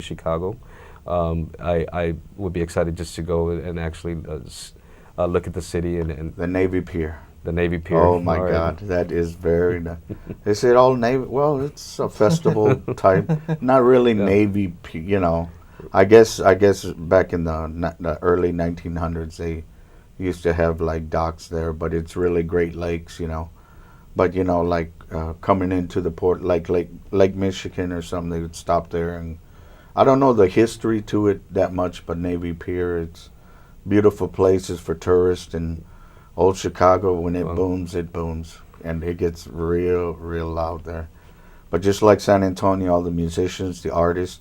Chicago. I would be excited just to go and actually look at the city and The Navy Pier. the Navy Pier. Oh my All right. God, that is very nice. They said all Navy. Well, it's a festival type, not really Yeah. Navy. You know, I guess back in the early 1900s they used to have like docks there, but it's really Great Lakes. You know, but like coming into the port, like Lake Michigan or something, they would stop there, and I don't know the history to it that much, but Navy Pier, it's beautiful places for tourists. And old Chicago, when Wow. it booms, and it gets real loud there. But just like San Antonio, all the musicians, the artists,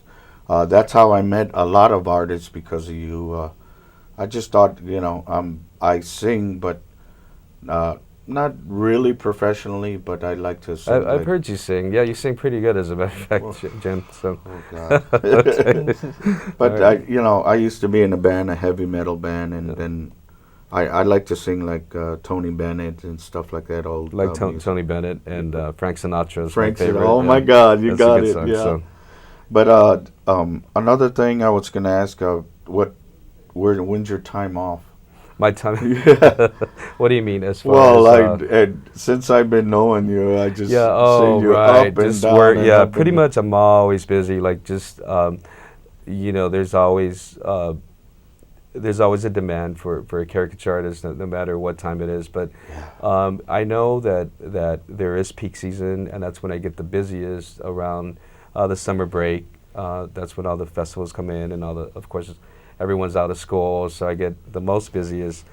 that's how I met a lot of artists because of you. I just thought, I sing, but uh, not really professionally, but I like to sing. I've Like, heard you sing. Yeah, you sing pretty good, as a matter of fact, well, Jim. So, oh God. okay. All But right. I used to be in a band, a heavy metal band, and Yeah. then I like to sing like Tony Bennett and stuff like that. Old Like music. Tony Bennett and Frank Sinatra is my Frank said, favorite. "Oh my Yeah, God, you that's a got good it, song. yeah." So, But another thing I was gonna ask, when's your time off? my time. Yeah. What do you mean as far Well, as? since I've been knowing you, I just Yeah. see Oh, you right. up and Just down work. and Yeah. up Pretty and down. much, I'm always busy. Like just, there's always a demand for a caricature artist, no matter what time it is. But Yeah. I know that there is peak season, and that's when I get the busiest around the summer break. That's when all the festivals come in, and of course, everyone's out of school, so I get the most busiest.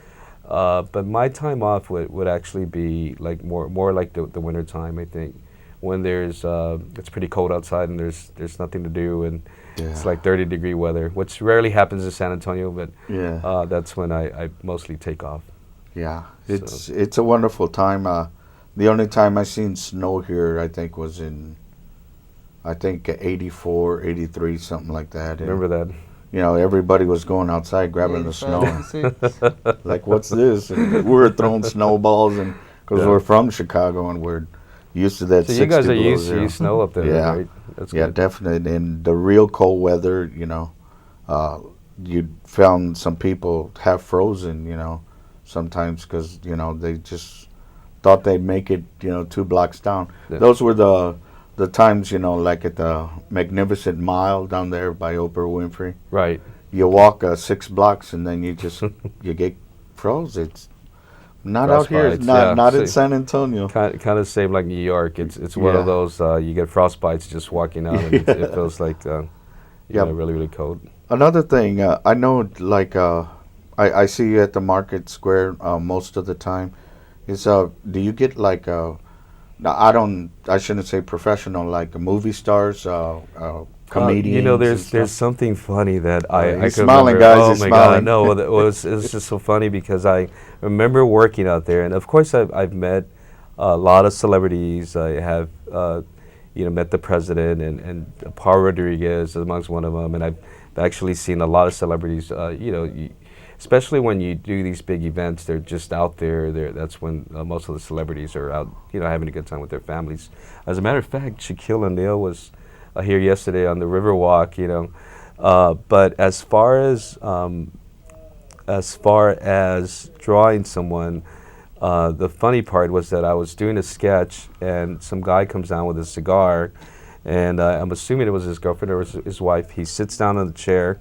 But my time off would actually be like more like the winter time, I think, when it's pretty cold outside and there's nothing to do, and it's Yeah. like 30-degree weather, which rarely happens in San Antonio, but Yeah. that's when I mostly take off. Yeah. So It's a wonderful time. The only time I seen snow here, I think, was in 84, 83, something like that. And remember that. everybody was going outside grabbing the 85, snow. 86. Like, what's this? And we were throwing snowballs, and because Yeah. we're from Chicago and we're used to that So you 60 guys are below used zero. to snow up there, then, Yeah. right? That's Yeah, good. definitely. And the real cold weather, uh, you found some people half frozen, sometimes because, they just thought they'd make it, 2 blocks down. Yeah. Those were the times, like at the Magnificent Mile down there by Oprah Winfrey. Right. You walk 6 blocks and then you get froze. It's not out here. Frostbites, Not yeah. in San Antonio. Kind of same like New York. It's one of Yeah. those you get frostbites just walking out, and it feels like Yep. really cold. Another thing, I know, like, I see you at the Market Square most of the time. Is do you get like now I shouldn't say professional, like movie stars, comedians. And there's stuff? something funny that I He's could smiling, remember. guys, Oh he's my smiling. God, no! Well, it was just so funny because I remember working out there, and of course I've met a lot of celebrities. I have met the president and Paul Rodriguez amongst one of them, and I've actually seen a lot of celebrities. Especially when you do these big events, they're just out there. That's when most of the celebrities are out, having a good time with their families. As a matter of fact, Shaquille O'Neal was here yesterday on the Riverwalk. But as far as drawing someone, the funny part was that I was doing a sketch, and some guy comes down with a cigar, and I'm assuming it was his girlfriend or his wife. He sits down on the chair.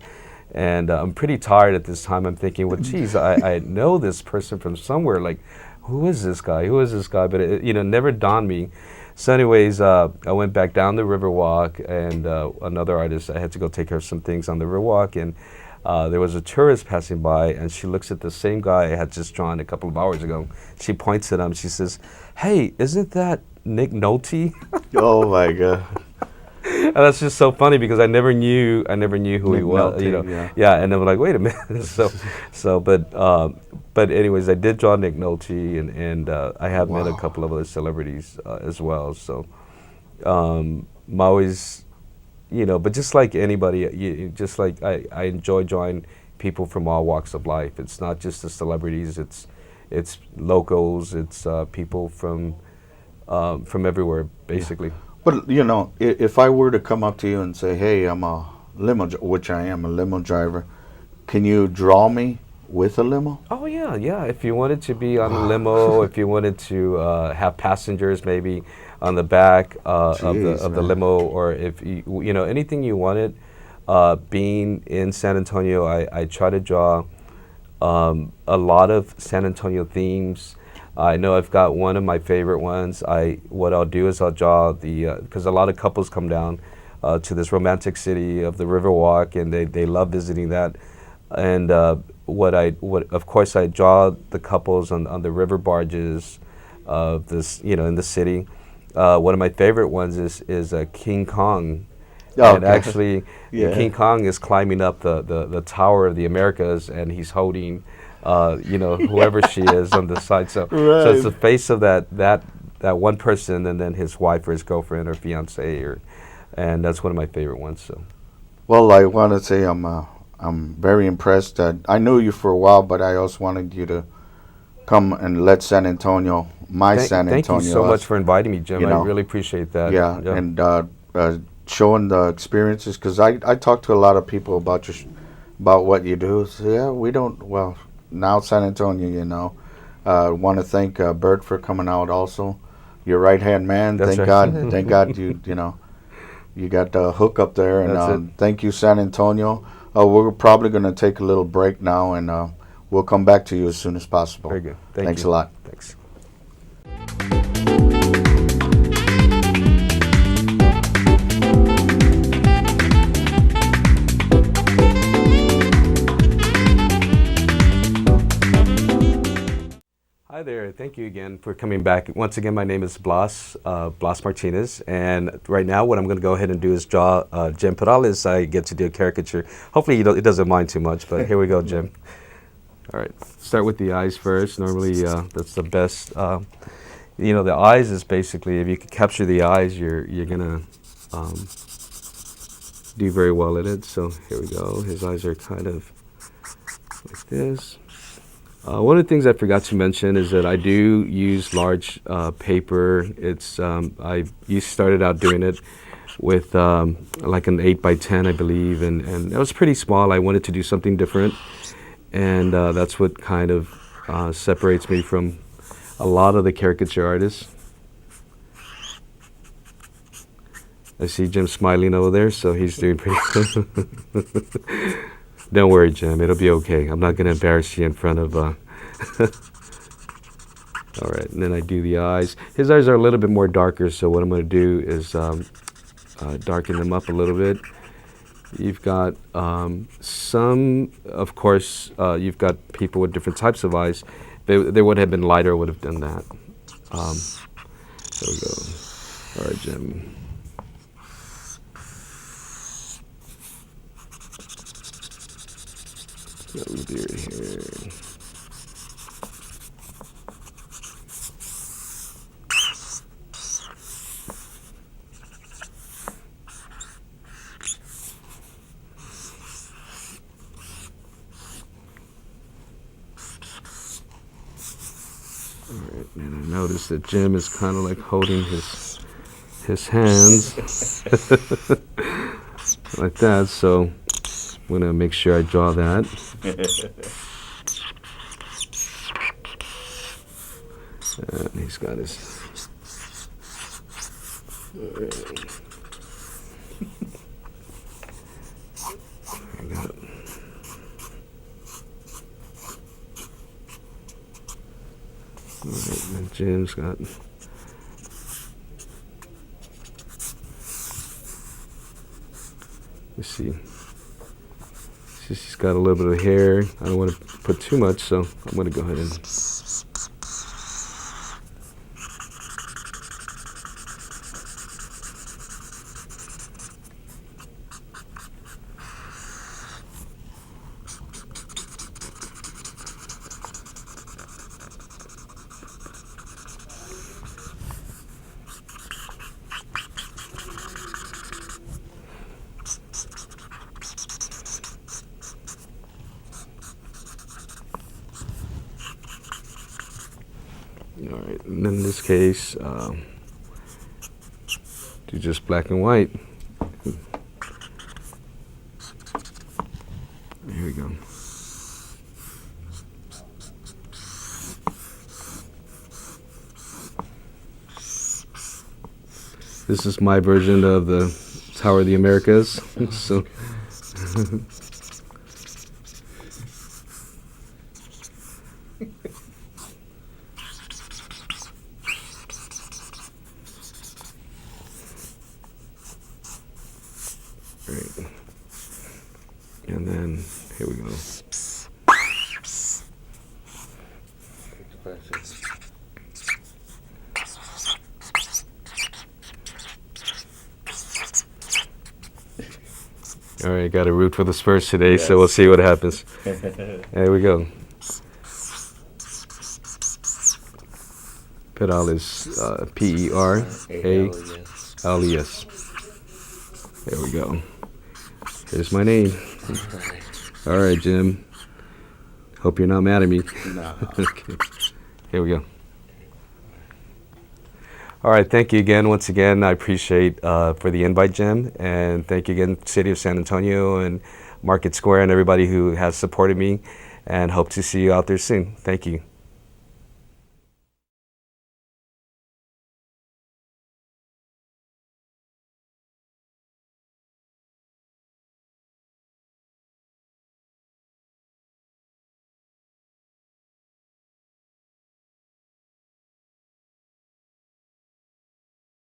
And I'm pretty tired at this time. I'm thinking, well, geez, I know this person from somewhere. Like, who is this guy? Who is this guy? But it never dawned me. So, anyways, I went back down the Riverwalk, and another artist. I had to go take care of some things on the Riverwalk, and there was a tourist passing by, and she looks at the same guy I had just drawn a couple of hours ago. She points at him. She says, "Hey, isn't that Nick Nolte?" Oh my God. And that's just so funny because I never knew who he Nick was. Nolte, Yeah, and I'm like, wait a minute. But anyways, I did draw Nick Nolte, and I have met a Wow. couple of other celebrities as well. So I'm always, but just like anybody, just like I enjoy drawing people from all walks of life. It's not just the celebrities. It's locals. It's people from everywhere, basically. But if I were to come up to you and say, "Hey, I'm which I am a limo driver. Can you draw me with a limo? Oh yeah, yeah. If you wanted to be on a limo, if you wanted to have passengers maybe on the back Jeez, of the man. limo, or if you know anything you wanted, being in San Antonio, I try to draw a lot of San Antonio themes. I know I've got one of my favorite ones. What I'll do is I'll draw the because a lot of couples come down to this romantic city of the Riverwalk, and they love visiting that. And what of course I draw the couples on the river barges of this, you know, in the city. One of my favorite ones is King Kong. Oh, And okay. actually, Yeah. King Kong is climbing up the Tower of the Americas, and he's holding, you know, whoever she is on the side. So it's the Right. face of that one person, and then his wife or his girlfriend or fiance, and that's one of my favorite ones. So Well, I want to say I'm very impressed that I knew you for a while, but I also wanted you to come and let San Antonio, San thank you so Antonio, much us, for inviting me, Jim. you I know, really appreciate that. yeah, and showing the experiences because I talk to a lot of people about about what you do. So yeah, we don't. Well, now San Antonio, you know, want to thank Bert for coming out also. Your right hand man. That's Thank right. God. Thank God you know you got the hook up there, and That's it. thank you, San Antonio. We're probably going to take a little break now, and we'll come back to you as soon as possible. Very good. Thank Thanks you. a lot. Thanks. Hi there. Thank you again for coming back. Once again, my name is Blas Martinez, and right now what I'm going to go ahead and do is draw Jim Perales. I get to do a caricature. Hopefully he doesn't mind too much, but here we go, Jim. All right, start with the eyes first. Normally that's the best. You know, the eyes is basically, if you can capture the eyes, you're going to do very well at it. So here we go. His eyes are kind of like this. One of the things I forgot to mention is that I do use large paper. It's started out doing it with like an 8x10, I believe, and it was pretty small. I wanted to do something different, and that's what kind of separates me from a lot of the caricature artists. I see Jim smiling over there, so he's doing pretty good. Don't worry, Jim. It'll be okay. I'm not going to embarrass you in front of... All right, and then I do the eyes. His eyes are a little bit more darker, so what I'm going to do is darken them up a little bit. You've got some, of course, you've got people with different types of eyes. They would have been lighter, would have done that. There we go. All right, Jim. Got a little beard here. All right, and I notice that Jim is kind of like holding his hands like that, so I'm gonna make sure I draw that. And he's got his. All right. I got it. All right, and Jim's got. Let's see. She's got a little bit of hair. I don't want to put too much, so I'm going to go ahead and. All right, and in this case, do just black and white. go. This is my version of the Tower of the Americas. So. Right. And then here we go. All right, got to root for the Spurs today, yes. So we'll see what happens. There we go. Perales, Perales. There we go. Here's my name. All right, Jim. Hope you're not mad at me. No. Okay. Here we go. All right, thank you again. Once again, I appreciate for the invite, Jim, and thank you again, City of San Antonio and Market Square and everybody who has supported me, and hope to see you out there soon. Thank you.